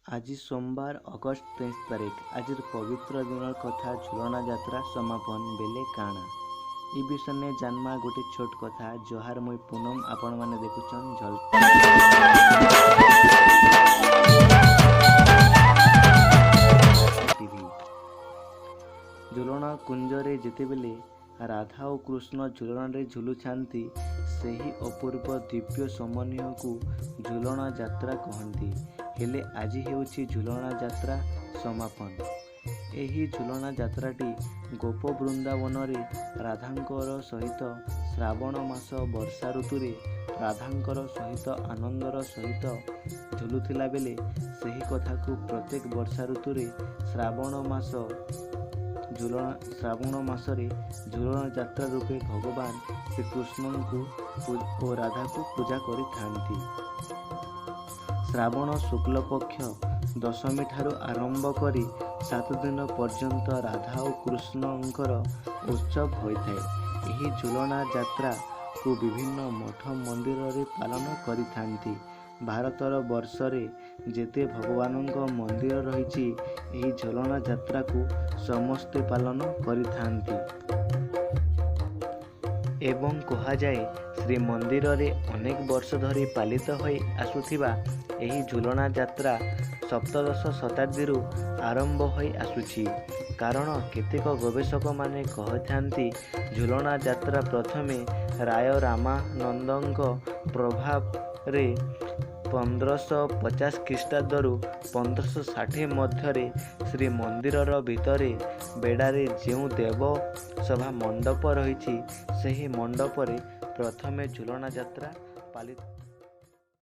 आज सोमवार अगस्त 23 तारिख। आज पवित्र दिन कथा झुलना यात्रा समापन बेले काଣା इ विषय में जानमा गोटे छोट कथा। जोहार मुई पूनम आपण माने देखुछन झल टीवी। झुलना कुंजरे जेतेबेले राधा और कृष्ण झुलना झुलुछांती सही अपूर्व दिव्य समन्वय को झुलना यात्रा कहती। हेले आज हेउछि झुलना यात्रा समापन। एही झुलना यात्राटी गोप वृंदावन रे राधांकर सहित श्रावण मास वर्षा ऋतुरे राधांकर सहित आनंदर सहित झुलुथिला बेले सही कथा को प्रत्येक वर्षा ऋतुरे श्रावण मासरे झुलना यात्रा रूपे भगवान श्रीकृष्ण को और राधा को पूजा करिथांती। श्रावण शुक्ल पक्ष दशमी ठारू आरंभ करी 7 दिन पर्यंत राधा और कृष्णंकर उत्सव होइଥାଏ। एही झुलना यात्रा को विभिन्न मठ मंदिर रे पालन करिथांती। भारतर वर्षरे जेते भगवानंक मंदिर रहिछि एही झुलना यात्रा को समस्ते पालन करिथांती। एवं कहा जाए श्री मंदिर रे अनेक वर्ष धरी पालित होई आसुथिबा एही झुलना यात्रा सप्तदश शताब्दी आरंभ होई आसुछि। कारण केतेक गवेषक माने कहथांती झुलना यात्रा प्रथमे राय रामानंदंक प्रभाव रे 1550 ख्रीष्टाब्दरू 1560 मध्यरे श्री मंदिरर भितरे बेड़ारे जेउ देव सभा मंडप रही सही मंडपरे प्रथमे झुलना यात्रा पालित।